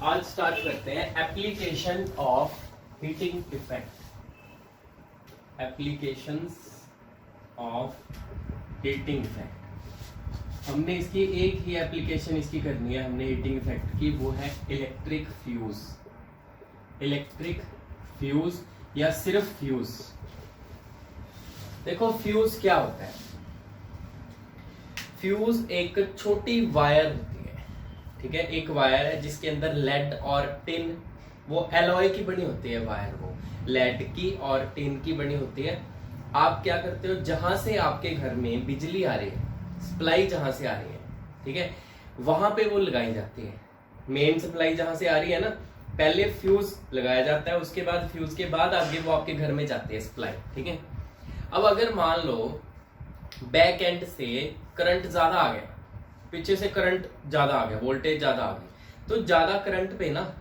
आज स्टार्ट करते हैं application of heating effect. Applications of heating effect. हमने इसकी एक ही एप्लीकेशन इसकी करनी है, हमने हीटिंग इफेक्ट की, वो है इलेक्ट्रिक फ्यूज। इलेक्ट्रिक फ्यूज या सिर्फ फ्यूज। देखो फ्यूज क्या होता है। फ्यूज एक छोटी वायर होती है, ठीक है, एक वायर है जिसके अंदर लेड और टिन, वो एलॉय की बनी होती है वायर, वो लेड की और टिन की बनी होती है। आप क्या करते हो, जहां से आपके घर में बिजली आ रही है, सप्लाई जहां से आ रही है, ठीक है, वहां पे वो लगाई जाती है। मेन सप्लाई जहां से आ रही है ना, पहले फ्यूज लगाया जाता है, उसके बाद फ्यूज के बाद आगे वो आपके घर में जाती है सप्लाई, ठीक है। अब अगर मान लो बैक एंड से करंट ज्यादा आ गया, पीछे से करंट ज्यादा आ गया, वोल्टेज ज्यादा आ गई, तो ज्यादा करंट पे ना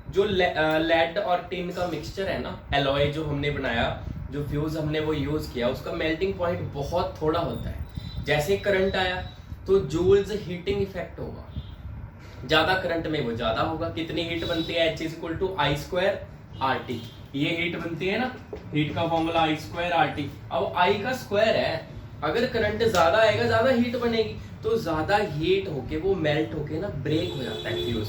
जो लेड और टिन का मिक्सचर है ना, एलॉय जो हमने बनाया, जो फ्यूज हमने वो यूज किया, उसका मेल्टिंग पॉइंट बहुत थोड़ा होता है। जैसे करंट आया तो जूल्स हीटिंग इफेक्ट होगा, ज्यादा करंट में वो ज्यादा होगा। कितनी हीट बनती है, H=I² RT। ये हीट बनती है ना, हीट का फॉर्मूला I² RT। अब I का स्क्वायर है, अगर करंट ज्यादा आएगा ज्यादा हीट बनेगी, तो ज्यादा हीट होके वो मेल्ट होके ना ब्रेक हो जाता है फ्यूज,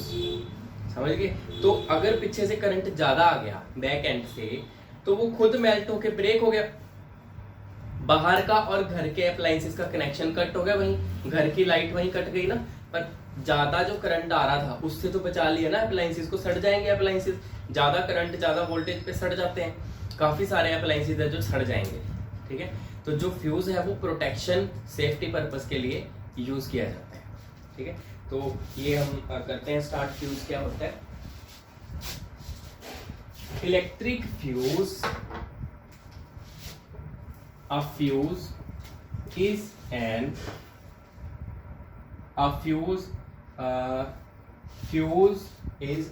समझ गए। तो अगर पीछे से करंट ज्यादा आ गया बैक एंड से, तो वो खुद मेल्ट होके ब्रेक हो गया। बाहर का और घर के अप्लायंसेस का कनेक्शन कट हो गया, वहीं घर की लाइट वहीं कट गई ना, पर ज्यादा जो करंट आ रहा था उससे तो बचा लिया ना, अप्लायंसेस को सड़ जाएंगे। अप्लायंसेस ज्यादा करंट ज्यादा वोल्टेज पे सड़ जाते हैं, काफी सारे अप्लायंसेस है जो सड़ जाएंगे, ठीक है। तो जो फ्यूज है वो प्रोटेक्शन सेफ्टी पर्पस के लिए यूज किया जाता है, ठीक है। तो ये हम करते हैं स्टार्ट। फ्यूज क्या होता है। Electric fuse, a fuse is an a fuse fuse is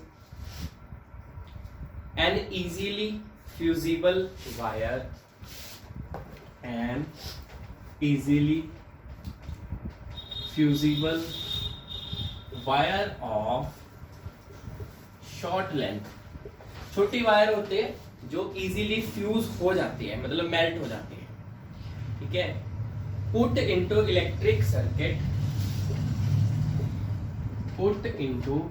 an easily fusible wire, an easily fusible wire of short length। छोटी वायर होती है जो इजीली फ्यूज हो जाती है, मतलब मेल्ट हो जाती है, ठीक है। Put into electric circuit, put into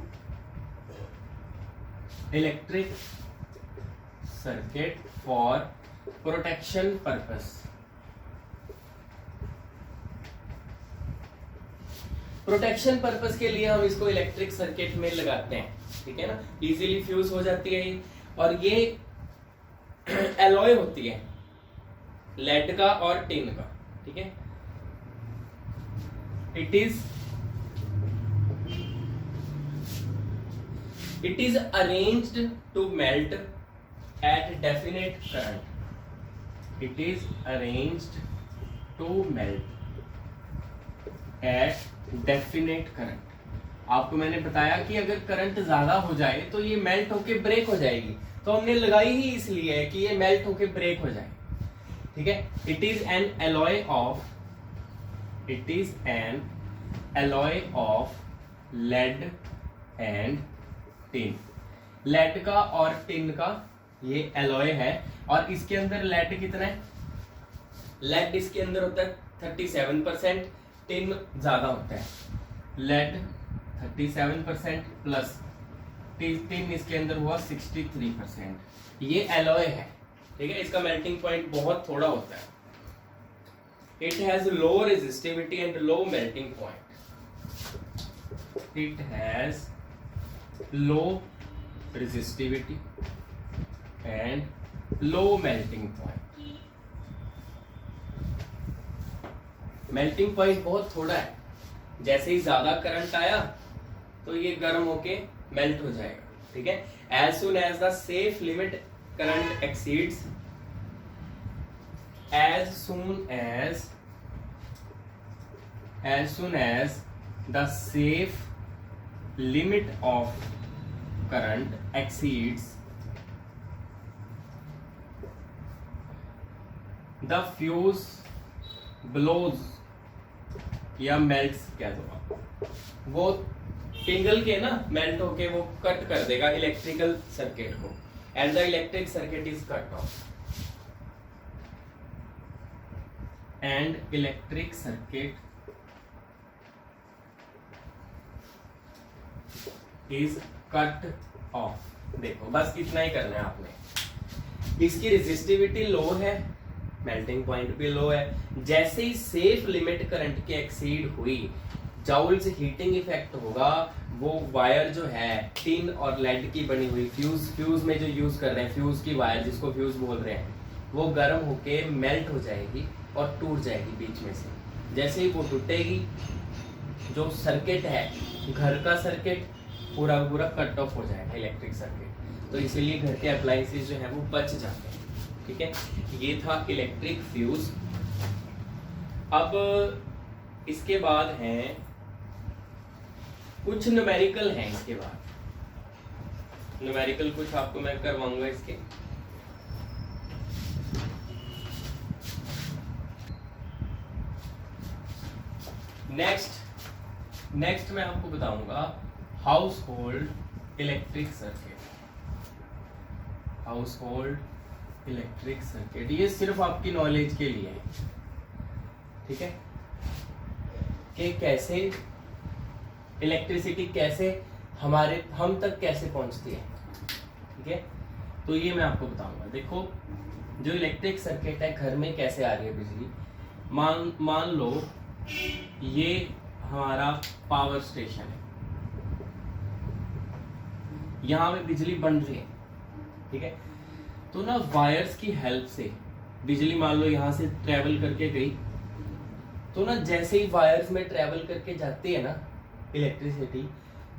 electric circuit for protection purpose. Protection purpose के लिए हम इसको इलेक्ट्रिक सर्किट में लगाते हैं, ठीक है ना। इजीली फ्यूज हो जाती है ये, और ये एलॉय होती है लेड का और टिन का, ठीक है। It is arranged to melt at definite current. It is arranged to melt at definite current. आपको मैंने बताया कि अगर करंट ज्यादा हो जाए तो ये मेल्ट होके ब्रेक हो जाएगी, तो हमने लगाई ही इसलिए है कि ये मेल्ट होके ब्रेक हो जाए, ठीक है। It is an alloy of, it is an alloy of lead and tin. Lead का और टिन का ये एलॉय है, और इसके अंदर लेड कितना है, लेड इसके अंदर होता है 37%, टिन ज्यादा होता है। लेड 37% प्लस टिन इसके अंदर हुआ 63%। ये एलॉय है, ठीक है। इसका मेल्टिंग पॉइंट बहुत थोड़ा होता है। It has low resistivity and low melting point. It has low resistivity and low melting point. Melting point बहुत थोड़ा है, जैसे ही ज्यादा करंट आया तो ये गर्म होके मेल्ट हो जाएगा, ठीक है। As soon as the safe limit current exceeds, as soon as the safe limit of current exceeds, the fuse blows या मेल्ट्स कह दो आप, वो पिघल के ना मेल्ट होके वो कट कर देगा इलेक्ट्रिकल सर्किट को, and the electric circuit is cut off, and electric circuit is cut off. देखो बस इतना ही करना है आपने। इसकी रेजिस्टिविटी लो है, मेल्टिंग पॉइंट भी लो है। जैसे ही सेफ लिमिट करंट के एक्सीड हुई, जाउल्स हीटिंग इफेक्ट होगा, वो वायर जो है टिन और लेड की बनी हुई, फ्यूज में जो यूज कर रहे हैं, फ्यूज की वायर जिसको फ्यूज बोल रहे हैं, वो गर्म होके मेल्ट हो जाएगी और टूट जाएगी बीच में से। जैसे ही वो टूटेगी, जो सर्किट है घर का सर्किट पूरा पूरा कट ऑफ हो जाएगा, इलेक्ट्रिक सर्किट। तो इसीलिए घर के अप्लायंसेस जो है वो बच जाते हैं। ठीक है, ये था इलेक्ट्रिक फ्यूज। अब इसके बाद हैं कुछ न्यूमेरिकल हैं। इसके बाद न्यूमेरिकल कुछ आपको मैं करवाऊंगा इसके। नेक्स्ट मैं आपको बताऊंगा house hold electric circuit. House hold electric circuit, ये सिर्फ आपकी नॉलेज के लिए है। ठीक है, कि कैसे इलेक्ट्रिसिटी कैसे हम तक कैसे पहुंचती है। ठीक है, तो ये मैं आपको बताऊंगा। देखो, जो इलेक्ट्रिक सर्किट है घर में कैसे आ रही है बिजली। मान लो ये हमारा पावर स्टेशन है, यहां पे बिजली बन रही है। ठीक है, तो ना वायर्स की हेल्प से बिजली मान लो यहां से ट्रेवल करके गई, तो ना जैसे ही वायर्स में ट्रेवल करके जाती है ना इलेक्ट्रिसिटी,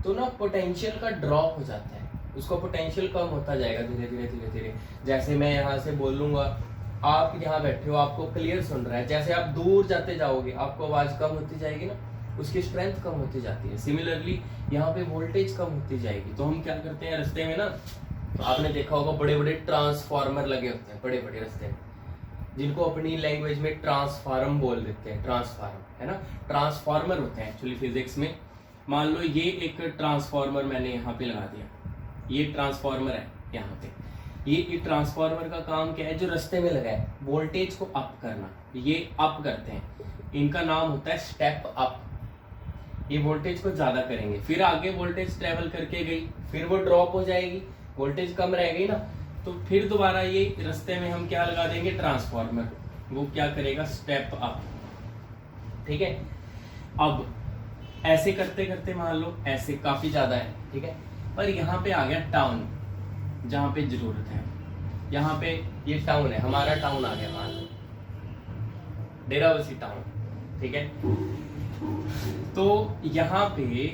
तो ना पोटेंशियल का ड्रॉप हो जाता है, उसका पोटेंशियल कम होता जाएगा धीरे धीरे धीरे धीरे। जैसे मैं यहाँ से बोलूंगा, आप यहाँ बैठे हो, आपको क्लियर सुन रहा है, जैसे आप दूर जाते जाओगे आपको आवाज कम होती जाएगी ना, उसकी स्ट्रेंथ कम होती जाती है। सिमिलरली यहाँ पे वोल्टेज कम होती जाएगी। तो हम क्या करते हैं रास्ते में ना, तो आपने देखा होगा बड़े बड़े ट्रांसफार्मर लगे होते हैं बड़े बड़े रास्ते में, जिनको अपनी लैंग्वेज में ट्रांसफार्म बोल देते हैं। ट्रांसफार्म है ना, ट्रांसफार्मर होते हैं एक्चुअली फिजिक्स में। मान लो ये एक ट्रांसफार्मर मैंने यहाँ पे लगा दिया, ये ट्रांसफार्मर है यहाँ पे। ये ट्रांसफार्मर का काम क्या है, जो रास्ते में लगा है वोल्टेज को अप करना, ये अप करते हैं, इनका नाम होता है स्टेप अप। ये वोल्टेज को ज्यादा करेंगे, फिर आगे वोल्टेज ट्रेवल करके गई, फिर वो ड्रॉप हो जाएगी, वोल्टेज कम रह गई ना, तो फिर दोबारा ये रास्ते में हम क्या लगा देंगे, ट्रांसफार्मर, वो क्या करेगा, स्टेप अप। ठीक है, अब ऐसे करते करते मान लो ऐसे काफी ज्यादा है। ठीक है, पर यहाँ पे आ गया टाउन, जहां पे जरूरत है, यहाँ पे ये टाउन है, हमारा टाउन आ गया, मान लो डेराबस्सी टाउन। ठीक है, तो यहाँ पे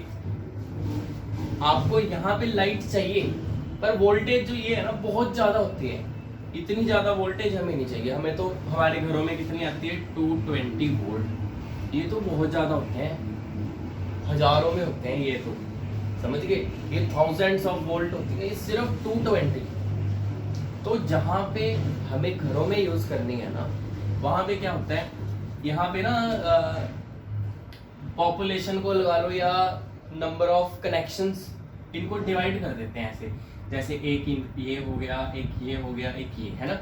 आपको यहाँ पे लाइट चाहिए, पर वोल्टेज जो ये है ना बहुत ज्यादा होती है। इतनी ज्यादा वोल्टेज हमें नहीं चाहिए। हमें तो हमारे घरों में कितनी आती है, 220 वोल्ट। ये तो बहुत ज्यादा होते हैं, हजारों में होते हैं ये तो, समझ गए, ये थाउजेंड्स ऑफ वोल्ट होती है, ये सिर्फ 220। तो जहां पे हमें घरों में यूज करनी है ना, वहां पे क्या होता है, यहाँ पे ना पॉपुलेशन को लगा लो या नंबर ऑफ कनेक्शंस, इनको डिवाइड कर देते हैं ऐसे, जैसे एक ये हो गया, एक ये हो गया, एक ये है ना,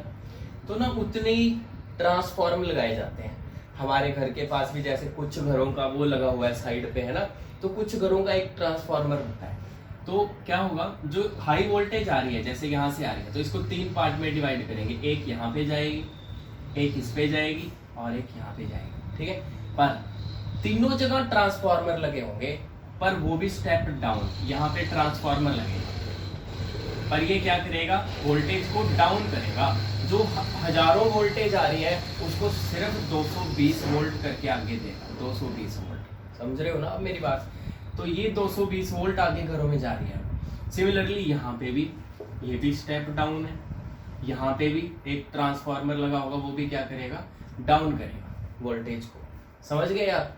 तो ना उतने ही ट्रांसफॉर्म लगाए जाते हैं। हमारे घर के पास भी जैसे कुछ घरों का वो लगा हुआ है साइड पे है ना, तो कुछ घरों का एक ट्रांसफार्मर होता है। तो क्या होगा, जो हाई वोल्टेज आ रही है जैसे यहाँ से आ रही है, तो इसको 3 पार्ट में डिवाइड करेंगे, एक यहाँ पे जाएगी, एक इस पे जाएगी और एक यहाँ पे जाएगी। ठीक है, पर तीनों जगह ट्रांसफार्मर लगे होंगे, पर वो भी स्टेप डाउन, यहाँ पे ट्रांसफार्मर लगेगा, पर ये क्या करेगा, वोल्टेज को डाउन करेगा। जो हजारों वोल्टेज आ रही है उसको सिर्फ 220 वोल्ट करके आगे देगा, 220 वोल्ट। समझ रहे हो ना अब मेरी बात। तो ये 220 वोल्ट आगे घरों में जा रही है। सिमिलरली यहाँ पे भी, ये भी स्टेप डाउन है, यहाँ पे भी एक ट्रांसफार्मर लगा होगा, वो भी क्या करेगा, डाउन करेगा वोल्टेज को। समझ गए आप।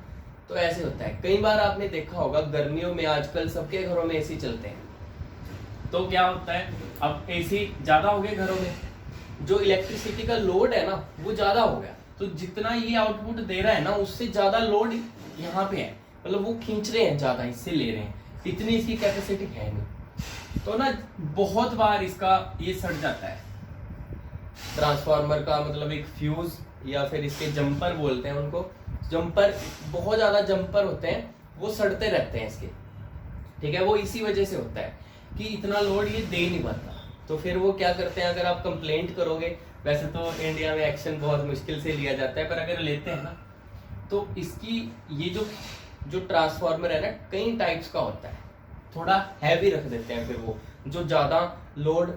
तो ऐसे होता है। कई बार आपने देखा होगा गर्मियों में आजकल सबके घरों में एसी चलते हैं, तो क्या होता है, अब एसी ज्यादा हो गए घरों में, जो इलेक्ट्रिसिटी का लोड है ना वो ज्यादा हो गया, तो जितना ये आउटपुट दे रहा है ना उससे ज्यादा लोड यहाँ पे है, मतलब वो खींच रहे हैं ज्यादा, इससे ले रहे हैं, इतनी इसकी कैपेसिटी है नहीं। तो ना बहुत बार इसका ये सड़ जाता है, ट्रांसफार्मर का मतलब एक फ्यूज या फिर इसके जंपर बोलते हैं उनको, जंपर बहुत ज्यादा जंपर होते हैं वो सड़ते रहते हैं इसके, ठीक है। वो इसी वजह से होता है कि इतना लोड ये दे नहीं पाता। तो फिर वो क्या करते हैं, अगर आप कंप्लेंट करोगे, वैसे तो इंडिया में एक्शन बहुत मुश्किल से लिया जाता है, पर अगर लेते हैं ना तो इसकी ये जो ट्रांसफार्मर है ना कई टाइप्स का होता है, थोड़ा हैवी रख देते हैं फिर वो, जो ज्यादा लोड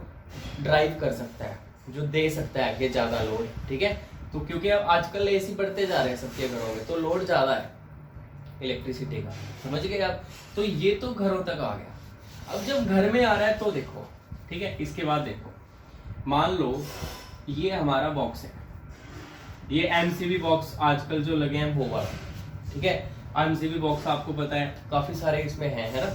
ड्राइव कर सकता है, जो दे सकता है आगे ज्यादा लोड, ठीक है। तो क्योंकि अब आजकल एसी बढ़ते जा रहे हैं सबके घरों में, तो लोड ज्यादा है इलेक्ट्रिसिटी का, समझ गए आप। तो ये तो घरों तक आ गया। अब जब घर में आ रहा है तो देखो, ठीक है। इसके बाद देखो, मान लो ये हमारा बॉक्स है, ये एमसीबी बॉक्स आजकल जो लगे हैं वो वाला, ठीक है। एमसीबी बॉक्स आपको पता है काफी सारे इसमें है ना,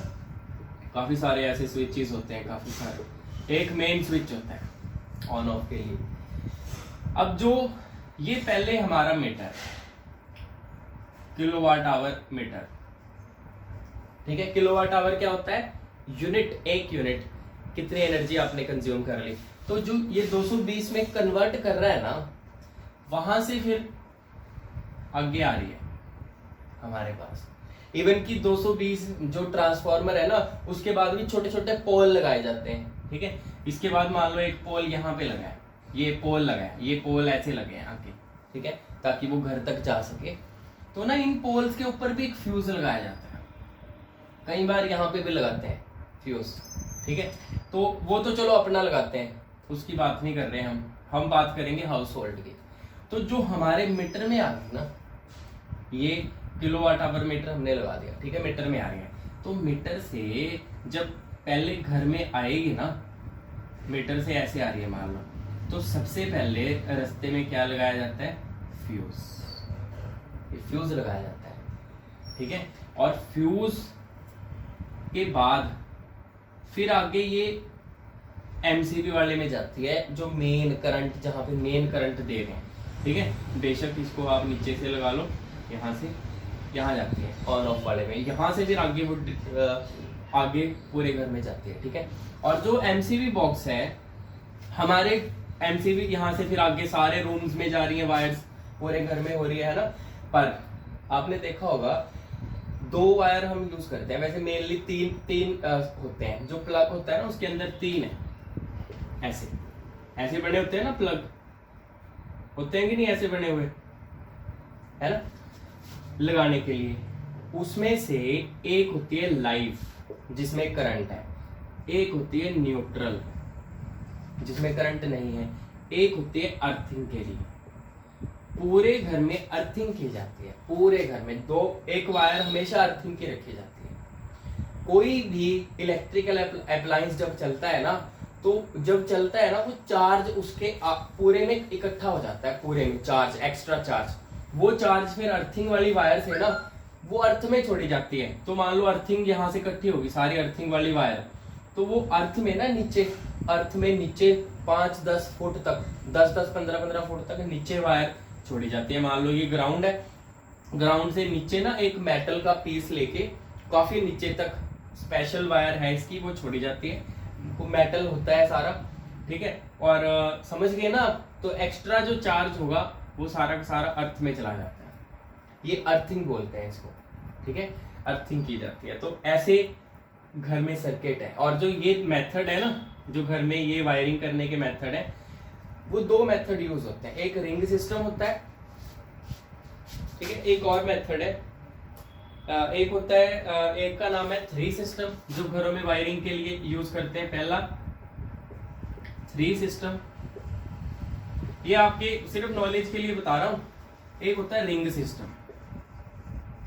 काफी सारे ऐसे स्विचेस होते हैं, काफी सारे। एक मेन स्विच होता है ऑन ऑफ के लिए। अब जो ये पहले हमारा मीटर है, किलोवाट आवर मीटर, ठीक है। किलोवाट आवर क्या होता है, यूनिट, एक यूनिट कितनी एनर्जी आपने कंज्यूम कर ली। तो जो ये 220 में कन्वर्ट कर रहा है ना, वहां से फिर आगे आ रही है हमारे पास। इवन की 220 जो ट्रांसफार्मर है ना, उसके बाद भी छोटे छोटे पोल लगाए जाते हैं, ठीक है। इसके बाद मान लो एक पोल यहाँ पे लगा है, ये पोल लगा है, ये पोल ऐसे लगे हैं आगे, ठीक है, ताकि वो घर तक जा सके। तो ना इन पोल्स के ऊपर भी एक फ्यूज लगाया जाता है, कई बार यहाँ पे भी लगाते हैं फ्यूज, ठीक है। तो वो तो चलो अपना लगाते हैं, उसकी बात नहीं कर रहे हैं हम बात करेंगे हाउस होल्ड की। तो जो हमारे मीटर में आ रही ना, ये किलोवाट आवर मीटर हमने लगा दिया, ठीक है, मीटर में आ रही है। तो मीटर से जब पहले घर में आएगी ना, मीटर से ऐसे आ रही है मान लो, तो सबसे पहले रास्ते में क्या लगाया जाता है, फ्यूज, ये फ्यूज लगाया जाता है, ठीक है। और फ्यूज के बाद फिर आगे ये एमसीबी वाले में जाती है, जो मेन करंट, जहां पे मेन करंट दे रहे हैं, ठीक है। बेशक इसको आप नीचे से लगा लो, यहाँ से यहाँ जाती है ऑन ऑफ वाले में, यहाँ से फिर आगे वो आगे पूरे घर में जाती है, ठीक है। और जो एमसीबी बॉक्स है हमारे, एमसीबी यहाँ से फिर आगे सारे रूम्स में जा रही है, वायर्स पूरे घर में हो रही है ना। पर आपने देखा होगा 2 वायर हम यूज करते हैं, वैसे मेनली तीन होते हैं। जो प्लग होता है ना उसके अंदर 3 है, ऐसे ऐसे बने होते हैं ना, प्लग होते हैं कि नहीं, ऐसे बने हुए है ना लगाने के लिए। उसमें से एक होती है लाइव जिसमें करंट है, एक होती है न्यूट्रल जिसमें करंट नहीं है, एक होती है अर्थिंग के लिए। पूरे घर में अर्थिंग की जाती है, पूरे घर में एक वायर हमेशा अर्थिंग की रखी जाती है। कोई भी इलेक्ट्रिकल अप्लायंस जब चलता है ना, तो जब चलता है ना वो चार्ज उसके पूरे में इकट्ठा हो जाता है, पूरे में चार्ज, एक्स्ट्रा चार्ज। वो चार्ज फिर अर्थिंग वाली वायर से ना वो अर्थ में छोड़ी जाती है। तो मान लो अर्थिंग यहाँ से इकट्ठी होगी सारी अर्थिंग वाली वायर, तो वो अर्थ में ना नीचे, अर्थ में नीचे 5-10 फुट तक, 10-10 15-15 फुट तक नीचे वायर छोड़ी जाती है। मान लो ये ग्राउंड है, ग्राउंड से नीचे ना एक मेटल का पीस लेके काफी नीचे तक स्पेशल वायर है इसकी, वो छोड़ी जाती है। वो मेटल होता है सारा, ठीक है। और समझ गए ना, तो एक्स्ट्रा जो चार्ज होगा वो सारा का सारा अर्थ में चला जाता है। ये अर्थिंग बोलते हैं इसको, ठीक है, अर्थिंग की जाती है। तो ऐसे घर में सर्किट है। और जो ये मेथड है ना, जो घर में ये वायरिंग करने के मेथड है, वो 2 मेथड यूज होते हैं। एक रिंग सिस्टम होता है, ठीक है, एक और मेथड है, एक होता है, एक का नाम है 3 सिस्टम, जो घरों में वायरिंग के लिए यूज करते हैं। पहला 3 सिस्टम, ये आपके सिर्फ नॉलेज के लिए बता रहा हूं। एक होता है रिंग सिस्टम,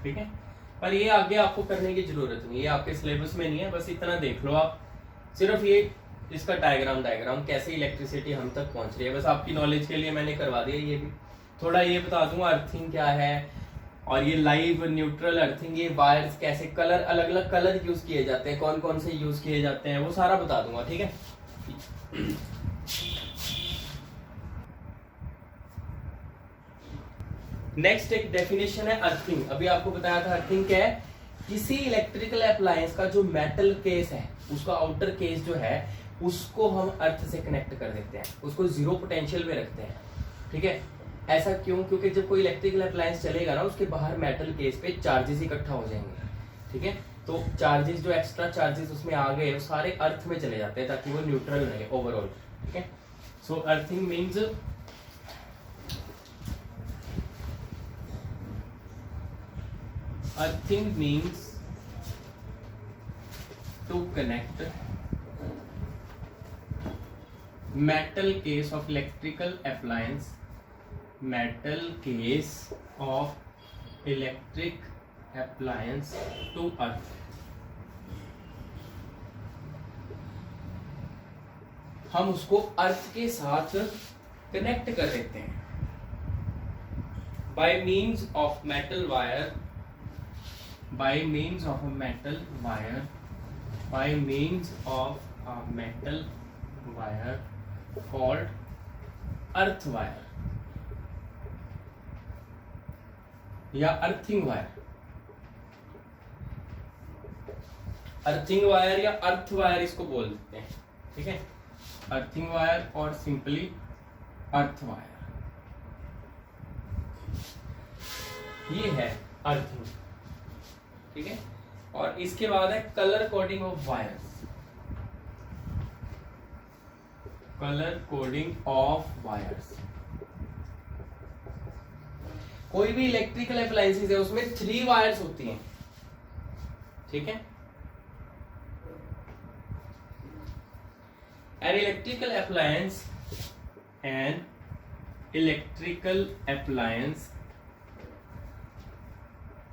ठीक है, पर ये आगे आपको करने की जरूरत नहीं है, ये आपके सिलेबस में नहीं है, बस इतना देख लो आप। सिर्फ ये इसका डायग्राम कैसे इलेक्ट्रिसिटी हम तक पहुंच रही है, बस आपकी नॉलेज के लिए मैंने करवा दिया। ये भी थोड़ा ये बता दूंगा अर्थिंग क्या है, और ये लाइव न्यूट्रल अर्थिंग, ये वायर्स कैसे, कलर, अलग अलग कलर यूज किए जाते हैं, कौन कौन से यूज किए जाते हैं, वो सारा बता दूंगा, ठीक है। नेक्स्ट एक डेफिनेशन है अर्थिंग। अभी आपको बताया था अर्थिंग क्या है, किसी इलेक्ट्रिकल अप्लायंस का जो मेटल केस है, उसका आउटर केस जो है, उसको हम अर्थ से कनेक्ट कर देते हैं, उसको जीरो पोटेंशियल में रखते हैं। ठीक है, ऐसा क्यों? क्योंकि जब कोई इलेक्ट्रिकल अप्लायंस चलेगा ना, उसके बाहर मेटल केस पे चार्जेस इकट्ठा हो जाएंगे। ठीक है, तो चार्जेस जो एक्स्ट्रा चार्जेस उसमें आ गए, वो सारे अर्थ में चले जाते हैं ताकि वो न्यूट्रल रहे ओवरऑल। ठीक है, so earthing means to connect metal case of electrical appliance, metal case of electric appliance to earth। हम उसको अर्थ के साथ कनेक्ट कर देते हैं by means of metal wire, by means of a metal wire, by means of a metal wire called earth wire या earthing wire. Earthing wire या earth wire इसको बोल देते हैं। ठीक है, अर्थिंग वायर और सिंपली अर्थ वायर, ये है अर्थिंग। ठीक है, और इसके बाद है colour coding of wires. Colour coding of wires, कोई भी इलेक्ट्रिकल अप्लायंसेस है उसमें 3 वायर्स होती हैं। ठीक है, an electrical appliance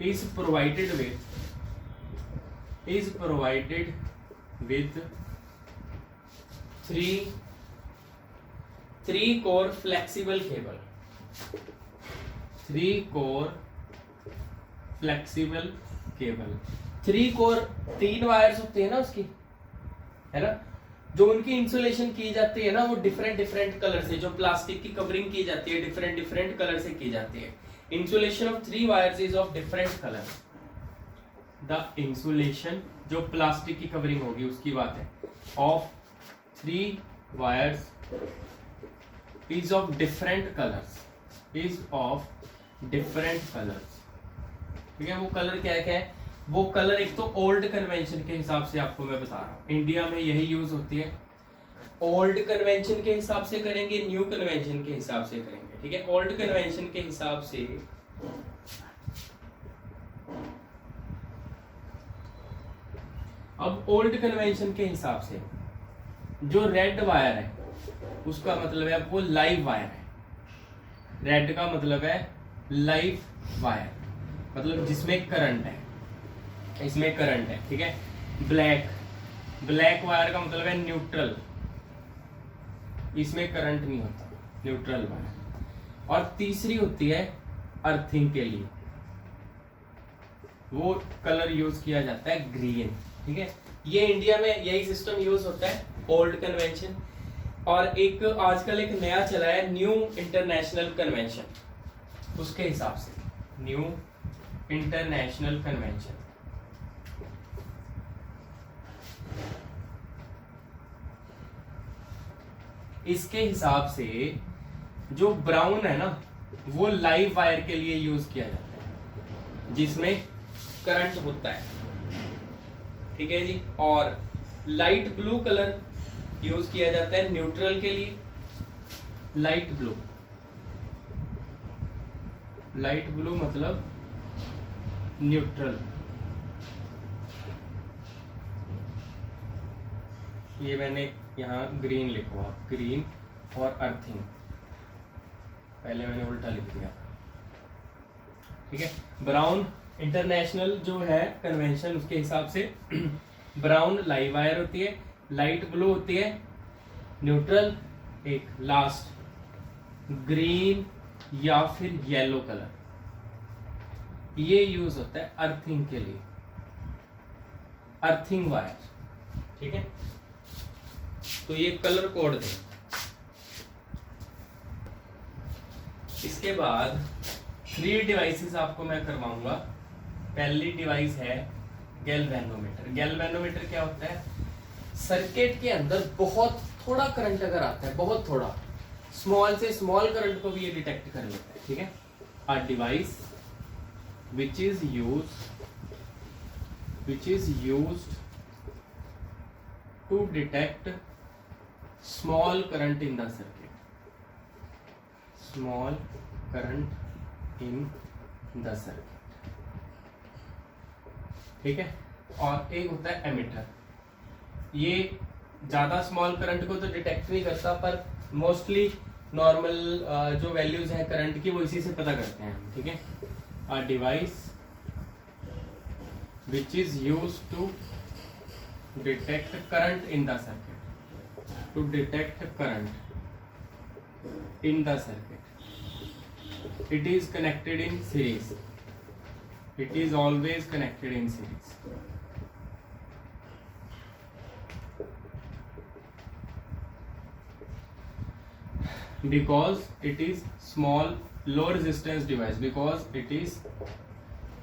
is provided with three core flexible cable, 3 core flexible cable। 3 core 3 wires होती है ना उसकी, है ना, जो उनकी इंसुलेशन की जाती है ना, वो डिफरेंट कलर से, जो प्लास्टिक की कवरिंग की जाती है डिफरेंट कलर से की जाती है। Insulation of 3 wires is of different colour. The insulation जो प्लास्टिक की कवरिंग होगी उसकी बात है, of 3 wires is of different colours, is of different colours. ठीक है, वो कलर क्या है? वो कलर एक तो ओल्ड कन्वेंशन के हिसाब से आपको मैं बता रहा हूँ, इंडिया में यही यूज होती है। ओल्ड कन्वेंशन के हिसाब से करेंगे, न्यू कन्वेंशन के हिसाब से करेंगे। ठीक है, ओल्ड कन्वेंशन के हिसाब से अब ओल्ड कन्वेंशन के हिसाब से जो रेड वायर है उसका मतलब है वो लाइव वायर है। रेड का मतलब है लाइव वायर, मतलब जिसमें करंट है, इसमें करंट है। ठीक है, ब्लैक वायर का मतलब है न्यूट्रल, इसमें करंट नहीं होता, न्यूट्रल वायर। और तीसरी होती है अर्थिंग के लिए, वो कलर यूज किया जाता है ग्रीन। ठीक है, ये इंडिया में यही सिस्टम यूज होता है, ओल्ड कन्वेंशन। और एक आजकल एक नया चला है न्यू इंटरनेशनल कन्वेंशन, उसके हिसाब से न्यू इंटरनेशनल कन्वेंशन। इसके हिसाब से जो ब्राउन है ना, वो लाइव वायर के लिए यूज किया जाता है जिसमें करंट होता है। ठीक है जी, और लाइट ब्लू कलर यूज किया जाता है न्यूट्रल के लिए। लाइट ब्लू मतलब न्यूट्रल। ये मैंने यहाँ ग्रीन लिखा, ग्रीन और अर्थिंग, पहले मैंने उल्टा लिख दिया। ठीक है, ब्राउन इंटरनेशनल जो है कन्वेंशन, उसके हिसाब से ब्राउन लाइव वायर होती है, लाइट ब्लू होती है न्यूट्रल, एक लास्ट ग्रीन या फिर येलो कलर, ये यूज होता है अर्थिंग के लिए, अर्थिंग वायर। ठीक है, तो ये कलर कोड थे। इसके बाद 3 डिवाइसेस आपको मैं करवाऊंगा। पहली डिवाइस है गैल्वेनोमीटर। गैल्वेनोमीटर क्या होता है? सर्किट के अंदर बहुत थोड़ा करंट अगर आता है, बहुत थोड़ा, स्मॉल से स्मॉल करंट को भी ये डिटेक्ट कर लेता है, ठीक है। A device which is used to detect small current in the circuit, small current in the circuit, ठीक है। और एक होता है एमिटर, ये ज्यादा स्मॉल करंट को तो डिटेक्ट नहीं करता, पर मोस्टली नॉर्मल जो वैल्यूज है करंट की वो इसी से पता करते हैं, ठीक है। A device which is used to detect current in the circuit, to detect current in the circuit. It is connected in series. It is always connected in series. Because it is small low resistance device, because it is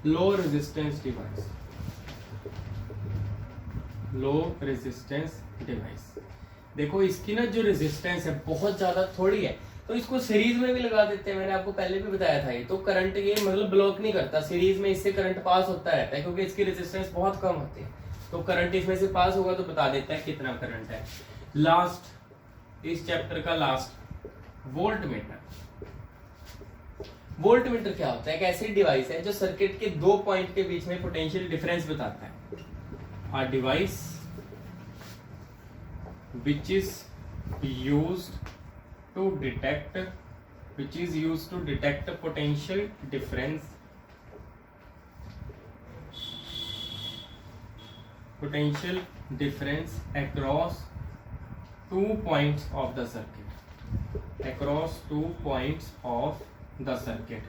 low resistance device, low resistance device। देखो इसकी ना जो resistance है बहुत ज्यादा थोड़ी है, तो इसको सीरीज में भी लगा देते हैं। मैंने आपको पहले भी बताया था, ये तो करंट ये मतलब ब्लॉक नहीं करता, सीरीज में इससे करंट पास होता रहता है, क्योंकि इसकी रेजिस्टेंस बहुत कम होती है, तो करंट इसमें से पास होगा तो बता देता है कितना करंट है। लास्ट, इस चैप्टर का last, volt meter. Volt meter क्या होता है? एक ऐसी डिवाइस है जो सर्किट के दो पॉइंट के बीच में पोटेंशियल डिफरेंस बताता है। A device which is used to detect potential difference across 2 points of the circuit, across 2 points of the circuit।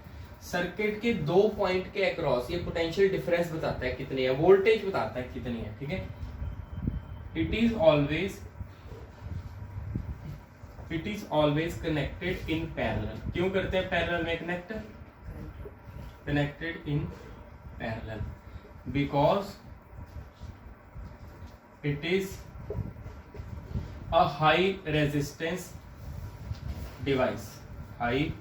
Circuit के दो पॉइंट के अक्रॉस ये पोटेंशियल डिफरेंस बताता है कितनी है, वोल्टेज बताता है कितनी है, ठीक है। It is always connected in parallel. क्यों करते हैं पैरेलल में connect? Connected in parallel because it is a high resistance device, high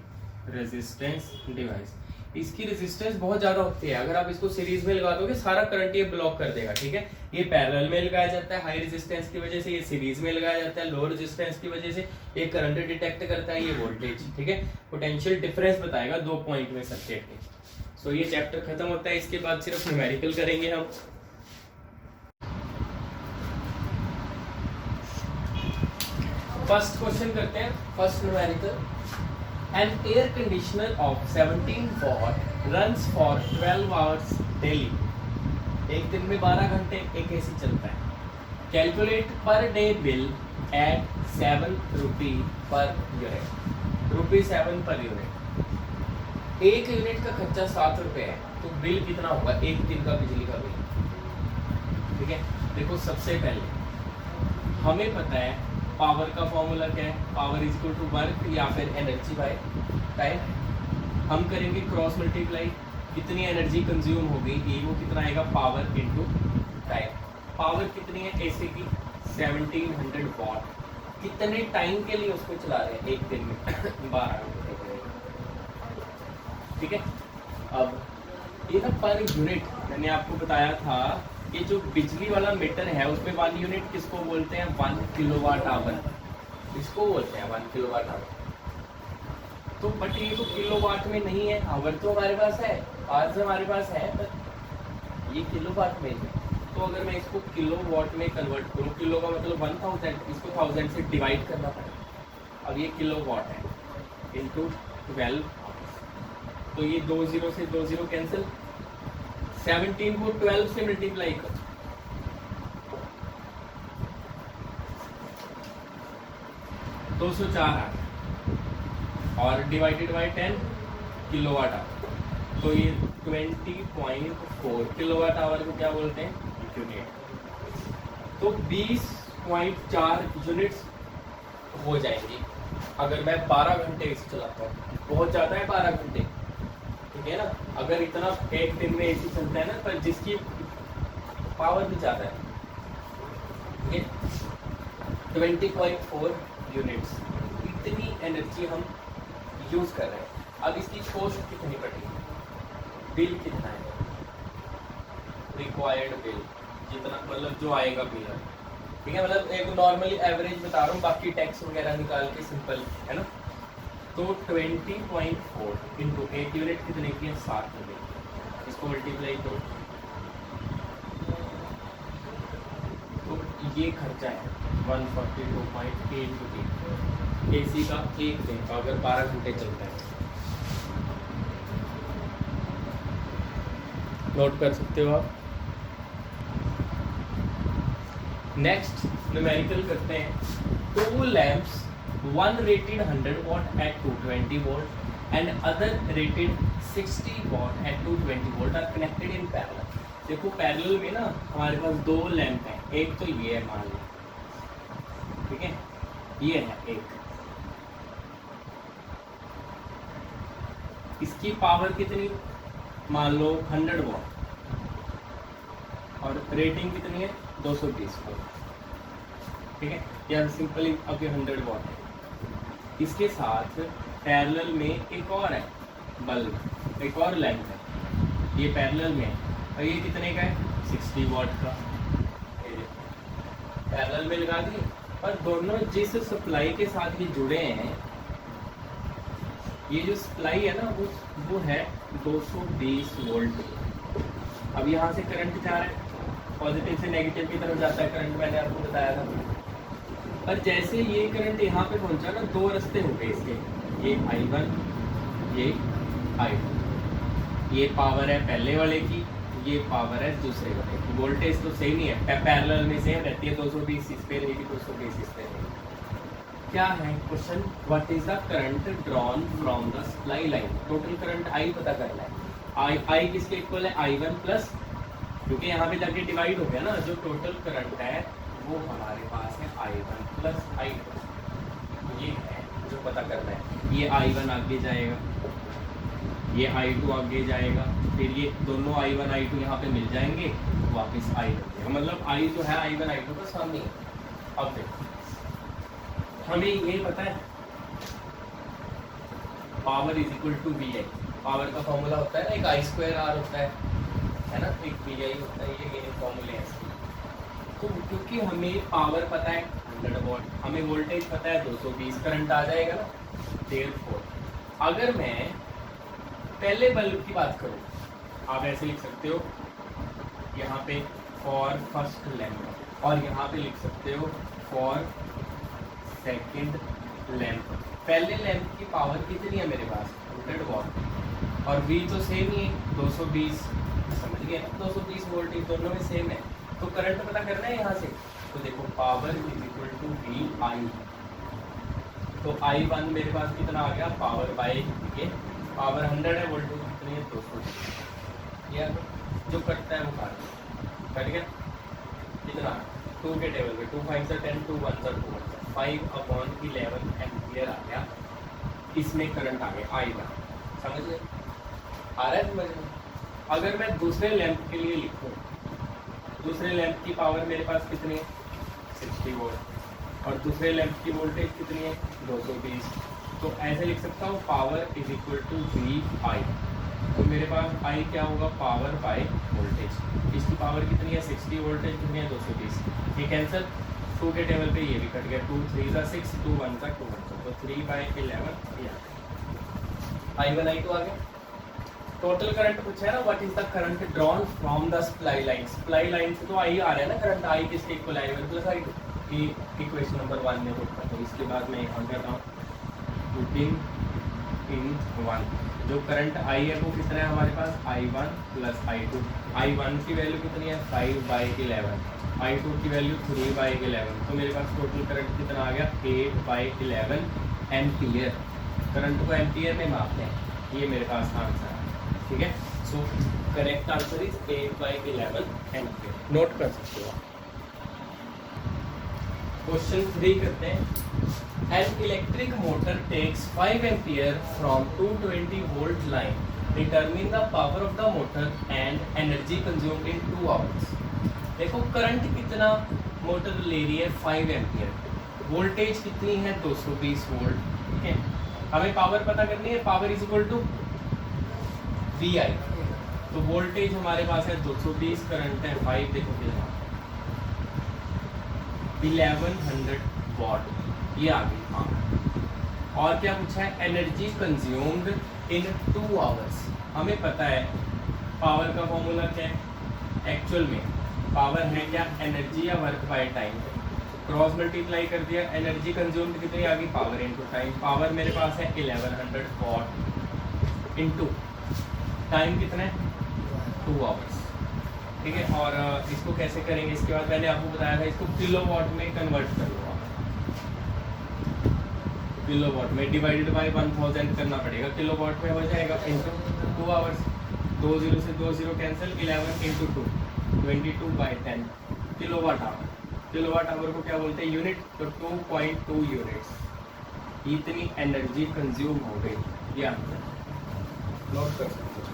resistance device. इसकी रेजिस्टेंस बहुत ज्यादा होती है, अगर आप इसको सीरीज में लगा दोगे सारा करंट ये ब्लॉक कर देगा, ठीक है। ये पैरेलल में लगाया जाता है हाई रेजिस्टेंस की वजह से, ये सीरीज में लगाया जाता है लो रेजिस्टेंस की वजह से। ये करंट डिटेक्ट करता है, ये वोल्टेज, ठीक है। पोटेंशियल डिफरेंस बताएगा दो पॉइंट में सर्किट के। सो ये चैप्टर खत्म होता है, इसके बाद सिर्फ न्यूमेरिकल करेंगे हम। फर्स्ट क्वेश्चन करते हैं, first numerical. An air conditioner of 17 watt runs for 12 hours daily। एक दिन में 12 घंटे एक एसी चलता है। Calculate per day bill at 7 rupee per unit, rupee 7 per unit. एक यूनिट का खर्चा 7 रुपए है, तो बिल कितना होगा एक दिन का बिजली का बिल, ठीक है। देखो सबसे पहले हमें पता है पावर का फॉर्मूला क्या है, power is equal to work या फिर एनर्जी बाय टाइम। हम करेंगे क्रॉस मल्टीप्लाई, कितनी एनर्जी कंज्यूम होगी ये वो कितना आएगा पावर इनटू टाइम। पावर कितनी है एसी की 1700 वॉट। कितने टाइम के लिए उसको चला रहे हैं एक दिन में 12 घंटे, ठीक है। अब ये ना पर यूनिट मैंने आपको बताया था, ये जो बिजली वाला मीटर है उसमें 1 यूनिट किसको बोलते हैं 1 किलोवाट आवर, इसको बोलते हैं 1 किलोवाट आवर। तो बट ये तो किलोवाट में नहीं है, आवर तो हमारे पास है, आज हमारे पास है, पर ये किलोवाट में है। तो अगर मैं इसको किलोवाट में कन्वर्ट करूँ, किलो का मतलब 1000, इसको 1000 से डिवाइड करना पड़ेगा। अब ये किलोवाट है इंटू 12, तो ये 2 0 से 2 0 कैंसिल, 17 को 12 से मल्टीप्लाई कर, दो 204 और डिवाइडेड बाय 10 किलोवाट आवर, तो ये 20.4 किलोवाट आवर को क्या बोलते हैं यूनिट। तो 20.4 यूनिट्स हो जाएंगी अगर मैं 12 घंटे इसे चलाता हूँ। बहुत ज़्यादा है 12 घंटे, ठीक है ना। अगर इतना एक दिन में एसी चलता है ना, पर जिसकी पावर भी ज़्यादा है, ठीक है। 20.4 यूनिट्स, इतनी एनर्जी हम यूज़ कर रहे हैं। अब इसकी कॉस्ट कितनी पड़ेगी, बिल कितना है, रिक्वायर्ड बिल जितना मतलब जो आएगा बिल, ठीक है। मतलब एक नॉर्मली एवरेज बता रहा हूँ, बाकी टैक्स वगैरह निकाल के सिंपल है ना। तो 20.4 इंटू 1 यूनिट कितने की है, 7 यूनिट, इसको मल्टीप्लाई करो तो ये खर्चा है 142.8 रुपये एसी का एक दिन का, अगर 12 घंटे चलता है। नोट कर सकते हो आप। नेक्स्ट न्यूमेरिकल करते हैं। 2 lamps, one rated 100 watt at 220 volt and other rated 60 watt at 220 volt are connected in parallel। देखो पैरेलल में ना हमारे पास 2 लैंप हैं, एक तो ये है मान लो, ठीक है, ये है एक, इसकी पावर कितनी मान लो 100 वाट और रेटिंग कितनी है 220 वाट, ठीक है, या सिंपली अभी 100 वाट है। इसके साथ पैरेलल में एक और है बल्ब, एक और लैंप है, ये पैरेलल में है और ये कितने का है 60 वाट का, पैरेलल में लगा दिए। और दोनों जिस सप्लाई के साथ ये जुड़े हैं, ये जो सप्लाई है ना वो है 220 वोल्ट। अब यहाँ से करंट जा रहा है, पॉजिटिव से नेगेटिव की तरफ जाता है करंट, मैंने आपको बताया था। और जैसे ये करंट यहाँ पे पहुंचा ना, 2 रास्ते हो गए इसके, ये I1, ये I2, ये पावर है पहले वाले की, ये पावर है दूसरे वाले की। वोल्टेज तो सेम ही है, पैरेलल में सेम रहती है, 220 इस पे रहेगी, 220 इस पे रहेगी। क्या है question, what is the current drawn from the supply line. Total current I पता करना है, I किसके इक्वल है I1 प्लस, क्योंकि यहाँ पे जाके डिवाइड हो गया ना, जो टोटल करंट है वो हमारे पास है I1 प्लस I2, ये है जो पता करना है। ये I1 आगे जाएगा, ये I2 आगे जाएगा, फिर ये दोनों I1 I2 यहाँ पे मिल जाएंगे, वापस I जाएगा, मतलब I जो है I1 I2 का सामने है। अब देखो हमें ये पता है power is equal to VI, power का फॉर्मूला होता है ना, एक I2R होता है ना, एक VI होता है, ये गेन फॉर्मूले हैं। तो क्योंकि हमें पावर पता है 100 वॉट, हमें वोल्टेज पता है 220, करंट आ जाएगा ना। देयरफॉर अगर मैं पहले बल्ब की बात करूं, आप ऐसे लिख सकते हो यहाँ पे फॉर फर्स्ट लैंप, और यहाँ पे लिख सकते हो फॉर सेकंड लैंप। पहले लैंप की पावर कितनी है मेरे पास 100 वॉट, और V तो सेम ही है 220, समझ गए, 220 वोल्टेज दोनों में सेम है। तो करंट पता करना है यहाँ से, तो देखो power is equal to VI, तो I1 मेरे पास कितना आ गया, पावर बाय ये पावर 100 है, वोल्टेज कितनी है 200, या जो कटता है वो कट गया, कितना 2 के टेबल पे 2 5 10 2 1 2 5/11 एम्पियर आ गया, इसमें करंट आ गया I1, समझ गए, आ रहा है समझ में। अगर मैं दूसरे लैंप के लिए लिखूँ, दूसरे लैंप की पावर मेरे पास कितनी है 60 वोल्ट, और दूसरे लैंप की वोल्टेज कितनी है 220, तो ऐसे लिख सकता हूँ power is equal to VI। तो मेरे पास I क्या होगा, पावर बाय वोल्टेज, इसकी पावर कितनी है 60, वोल्टेज कितनी है 220, ये कैंसिल, 2 के टेबल पे ये भी कट गया, 2 3 6 2 1 2 1, तो 3/11 I1 I2 आ गया। टोटल करंट पूछा है ना, what is the current drawn from the supply line, supply line से तो I आ रहा है ना करंट, I किसके इक्वल I1 प्लस I2, ये इक्वेशन नंबर 1 में होता है। तो इसके बाद मैं यहाँ कर रहा हूँ पुटिंग इन 1, जो करंट I है वो कितना है हमारे पास I1 प्लस I2, I1 की वैल्यू कितनी है 5/11, I2 की वैल्यू 3/11, तो मेरे पास टोटल करंट कितना आ गया 8/11 एम्पियर। करंट को एम्पियर में मापते हैं, ये मेरे पास आंसर है, ठीक है। So correct answer is 8/11 ampere, note कर सकते हो। क्वेश्चन 3 करते हैं। An electric motor takes 5 ampere from 220 volt line, determine the power of the motor and energy consumed in 2 hours. देखो करंट कितना मोटर ले रही है 5 एम्पियर, वोल्टेज कितनी है 220 वोल्ट, ठीक है। हमें पावर पता करनी है, power is equal to V I. तो वोल्टेज हमारे पास है 220, करंट है 5, देखो कितना 1100 वॉट, ये आ गई पावर। और क्या पूछा है, एनर्जी कंज्यूम्ड इन 2 आवर्स। हमें पता है पावर का फॉर्मूला क्या है, एक्चुअल में पावर है क्या, एनर्जी या work by time, cross multiply कर दिया, एनर्जी कंज्यूम्ड कितनी आ गई, पावर इनटू टाइम। पावर मेरे पास है 1100 वॉट इनटू टाइम कितना है 2 आवर्स, ठीक है। और इसको कैसे करेंगे, इसके बाद मैंने आपको बताया था इसको किलोवाट में कन्वर्ट कर लो, किलोवाट में डिवाइडेड बाय 1000 करना पड़ेगा, किलोवाट में हो जाएगा इनटू 2 आवर्स, 2 0 से 2 0 cancel, 11 into 2 22/10 kilowatt hour. Kilowatt hour को क्या बोलते हैं, यूनिट, तो 2.2 यूनिट्स, इतनी एनर्जी कंज्यूम हो गई, ये आंसर नोट कर सकते हो।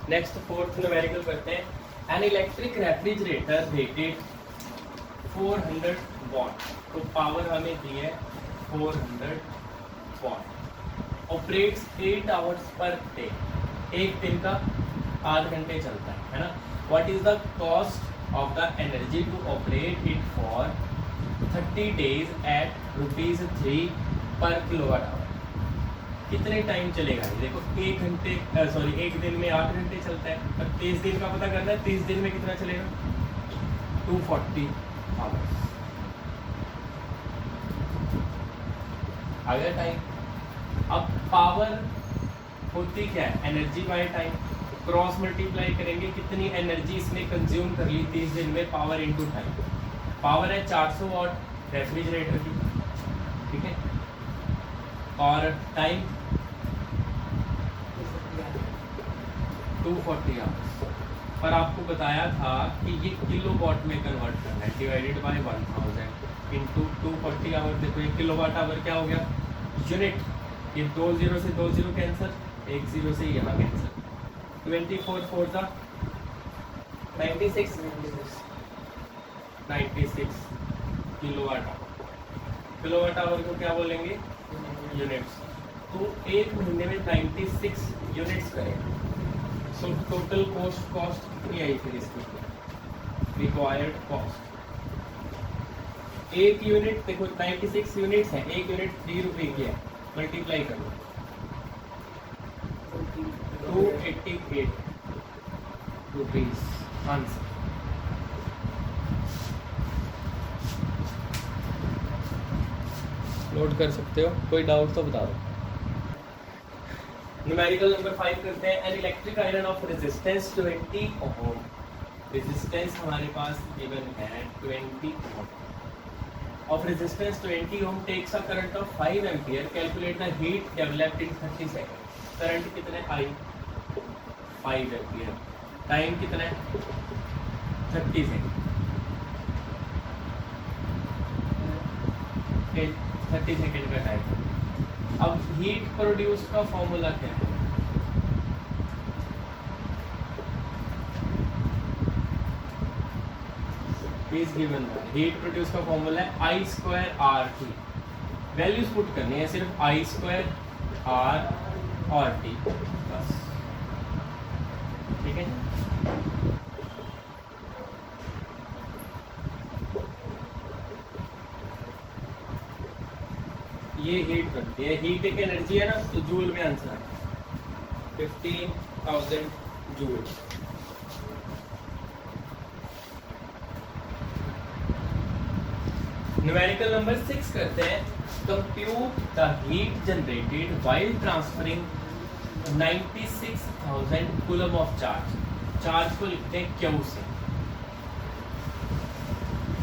नेक्स्ट फोर्थ न्यूमेरिकल करते हैं। An electric refrigerator rated 400 watt, तो पावर हमें दी है 400 watt, operates 8 hours per day, एक दिन का 8 घंटे चलता है ना। What is the cost of the energy to operate it for 30 days at ₹3 per kilowatt hour. कितने टाइम चलेगा ये, देखो 1 दिन में 8 घंटे चलता है, अब 30 दिन का पता करना है, 30 दिन में कितना चलेगा 240 आवर्स। आ गया टाइम। अब पावर होती क्या है, energy by time, cross multiply करेंगे, कितनी एनर्जी इसने कंज्यूम कर ली 30 दिन में, पावर इनटू टाइम। पावर है 400 वॉट रेफ्रिजरेटर की, ठीक है, और टाइम 240 आवर्स। पर आपको बताया था कि ये किलोवाट में कन्वर्ट करना है, डिवाइडेड बाय 1000 इंटू 240 आवर। देखो ये किलोवाट आवर क्या हो गया, यूनिट, ये 2 0 से 2 0 कैंसिल, 1 0 से यहाँ कैंसिल, 24 4 जा 96 किलोवाट आवर। किलोवाट आवर को क्या बोलेंगे, यूनिट्स। तो एक महीने में 96 यूनिट्स करें, सो टोटल कॉस्ट कितनी आई फिर इसकी, रिक्वायर्ड कॉस्ट। एक यूनिट, देखो 96 यूनिट्स है, एक यूनिट 3 रुपए की है, मल्टीप्लाई करो 288 रुपीज आंसर। नोट कर सकते हो, कोई डाउट तो बता दो। न्यूमेरिकल नंबर 5 करते हैं। An electric iron of resistance 20 ohm, resistance हमारे पास गिवन है 20 ohm, of resistance 20 ohm takes a current of 5 ampere, calculate the heat developed in 30 seconds। Current कितने आई 5 एम्पियर, टाइम कितना है 30 सेकंड, 30 सेकंड का टाइम। अब हीट प्रोड्यूस का formula क्या है, इज गिवन हीट प्रोड्यूस का फॉर्मूला है I² RT। वैल्यूज पुट करनी है सिर्फ I² R और T बस, ठीक है। ये हीट बनती है, हीट एक एनर्जी है ना, तो जूल में आंसर है 15,000 जूल। न्यूमेरिकल नंबर 6 करते हैं। Compute the heat generated while transferring 96,000 coulomb of charge. Charge को लिखते हैं क्यू से,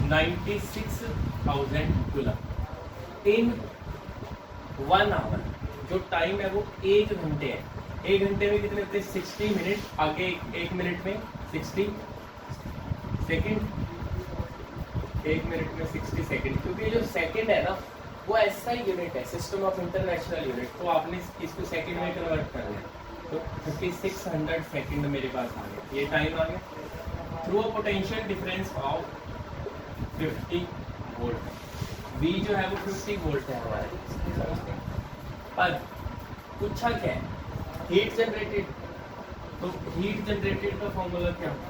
96,000 कूलम इन 1 आवर। जो टाइम है वो 1 घंटे है। 1 घंटे में कितने होते हैं 60 मिनट, आगे 1 मिनट में 60 सेकेंड, 1 मिनट में 60 सेकंड, क्योंकि जो सेकंड है ना वो ऐसा यूनिट है, सिस्टम ऑफ इंटरनेशनल यूनिट, तो आपने इसको सेकंड में कन्वर्ट करना है। तो 3600 सेकंड मेरे पास आ गया, ये टाइम आ गया through a potential difference of 50 volt. V जो है वो 50 वोल्ट है हमारे, पर पूछा क्या है, हीट जनरेटेड। तो हीट जनरेटेड का फॉर्मूला क्या होता है,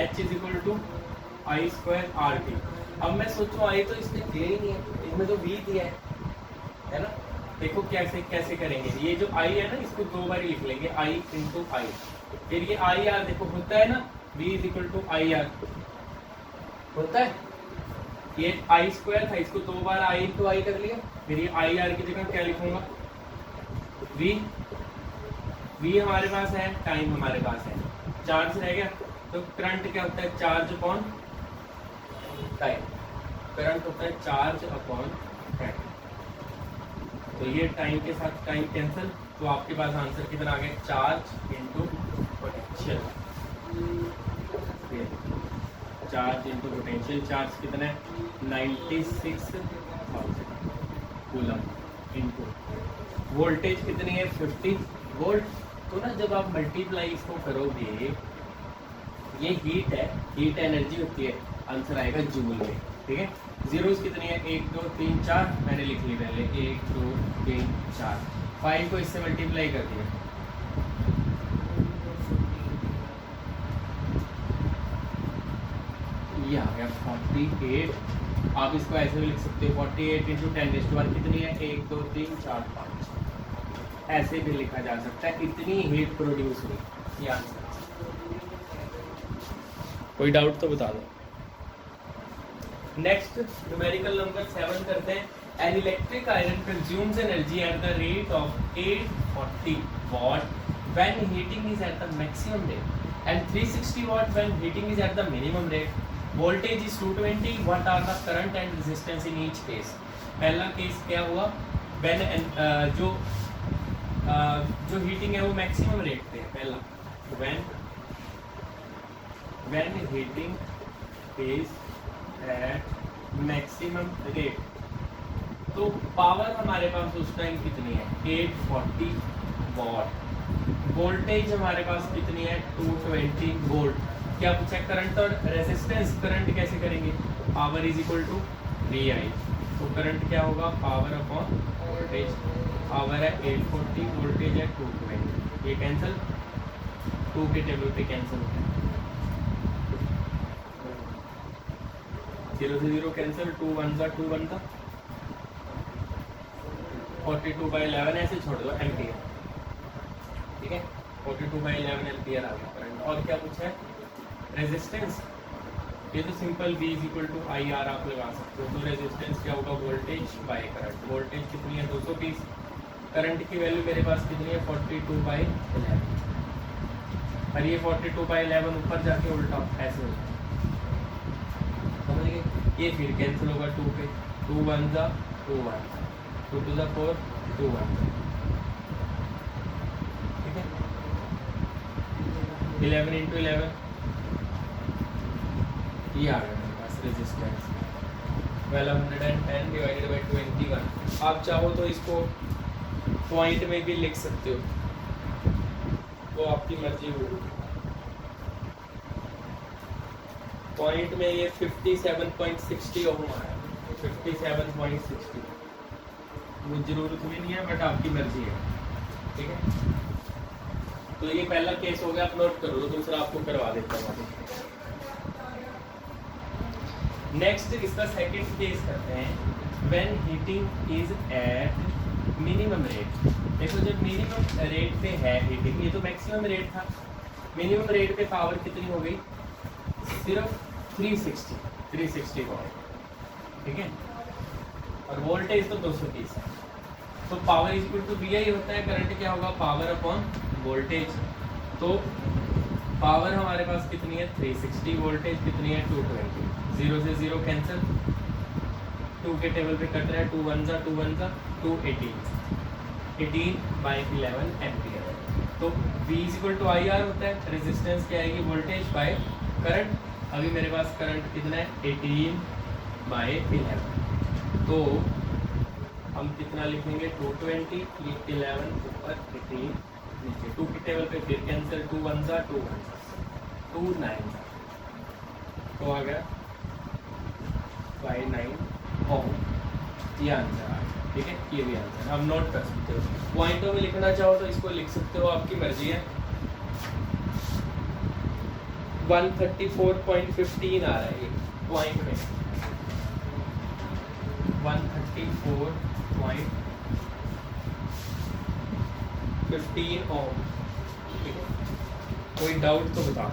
H is equal to I square R T. अब मैं सोचूं आई तो इसमें दिया ही नहीं है, इसमें तो V दिया है ना। देखो कैसे कैसे करेंगे, ये जो I है ना इसको दो बार लिख लेंगे, I इंटू आई, फिर ये आई आर देखो होता है ना, V is equal to I R होता है। ये आई स्क्वायर था, इसको दो बार आई इंटू आई कर लिया, फिर ये आई आर की जगह क्या लिखूंगा, V हमारे पास है, टाइम हमारे पास है, चार्ज रह गया। तो करंट क्या होता है, चार्ज अपॉन टाइम, करंट होता है चार्ज अपॉन टाइम। तो ये टाइम के साथ टाइम कैंसिल, तो आपके पास आंसर कितना आ गया, charge into potential. Charge into potential, charge कितना है 96,000 कूलम इंटू वोल्टेज कितनी है 50 वोल्ट। तो ना जब आप मल्टीप्लाई इसको करोगे, ये हीट है, हीट एनर्जी होती है, आंसर आएगा जूल में, ठीक है। जीरोस कितनी है 1 2 3 4, मैंने लिख ली पहले 1 2 3 4, 5 को इससे मल्टीप्लाई कर दिया, ये आ गया 48। आप इसको ऐसे भी लिख सकते हो 48 इंटू 10⁻⁴ कितनी है 1 2 3 4 5, ऐसे भी लिखा जा सकता है, इतनी हीट प्रोड्यूस हुई, ये आंसर। कोई डाउट तो बता दो। नेक्स्ट न्यूमेरिकल नंबर 7 करते हैं। An electric iron consumes energy at the rate of 840 watt when heating is at the maximum rate and 360 watt when heating is at the minimum rate. Voltage is 220. What are the current and resistance in each case? पहला case क्या हुआ, when जो heating है वो maximum rate पे है, पहला when heating is at maximum rate, तो पावर हमारे पास उस टाइम कितनी है 840 वॉट, वोल्टेज हमारे पास कितनी है 220 वोल्ट। क्या पूछा, करंट और रेजिस्टेंस, करंट कैसे करेंगे, power is equal to V I, तो करंट क्या होगा पावर अपॉन वोल्टेज, पावर है 840 वोल्टेज है 220, ये कैंसिल 2 के टेबल पे कैंसिल होता है, 0 से 0 कैंसिल, 2 1 का 2 1 का 42/11 ऐसे छोड़ दो एम्पियर, ठीक है 42/11 एम्पियर आ गया करंट। और क्या पूछा है रेजिस्टेंस, ये तो simple V is equal to I R आप लगा सकते हो, तो रेजिस्टेंस क्या होगा वोल्टेज बाय करंट, वोल्टेज कितनी है 220, करंट की वैल्यू मेरे पास कितनी है 42/11, और ये 42/11 ऊपर जाके उल्टा ऐसे होगा, समझ गए, ये फिर कैंसिल होगा 2 पे, 2 1 जा 2 1, 2 2 जा 4 2 1, ठीक है 11 इंटू 11, ये आ गया मेरे पास रेजिस्टेंस 1210 डिवाइडेड बाई 21। आप चाहो तो इसको पॉइंट में भी लिख सकते हो, वो आपकी मर्जी होगी। पॉइंट में ये 57.60 ओम आया, 57.60, वो जरूरत भी नहीं है बट आपकी मर्जी है, ठीक है। तो ये पहला केस हो गया, आप नोट करो, तो दूसरा आपको करवा देता हूँ। नेक्स्ट इसका सेकंड केस करते हैं, when heating is at minimum rate. देखो जब मिनिमम रेट पे है हीटिंग, ये तो मैक्सिमम रेट था, मिनिमम रेट पे पावर कितनी हो गई सिर्फ 360 वॉट, ठीक है, और वोल्टेज तो 230 है, तो power is equal to V I होता है, करंट क्या होगा पावर अपॉन वोल्टेज, तो पावर हमारे पास कितनी है 360, वोल्टेज कितनी है 220, 0 से 0 कैंसिल, 2 के टेबल पे कट रहा है, 2 1 जा 2 1 जा 2 18/11 एम्पियर। तो V is equal to I R होता है, रेजिस्टेंस क्या आएगी वोल्टेज बाय करंट, अभी मेरे पास करंट कितना है 18/11, तो हम कितना लिखेंगे 220, 11 ऊपर 18 नीचे, 2 की टेबल पे फिर कैंसिल, 2 1 जा 2 1 2 9 तो आ गया 59 ओम, ये आंसर आ गया। ठीक है, ये भी आंसर आप नोट कर सकते हो। पॉइंटों में लिखना चाहो तो इसको लिख सकते हो, आपकी मर्जी है। 134.15 आ रहा है ये पॉइंट में, 134.15 ओम। ठीक है, कोई डाउट तो बताओ।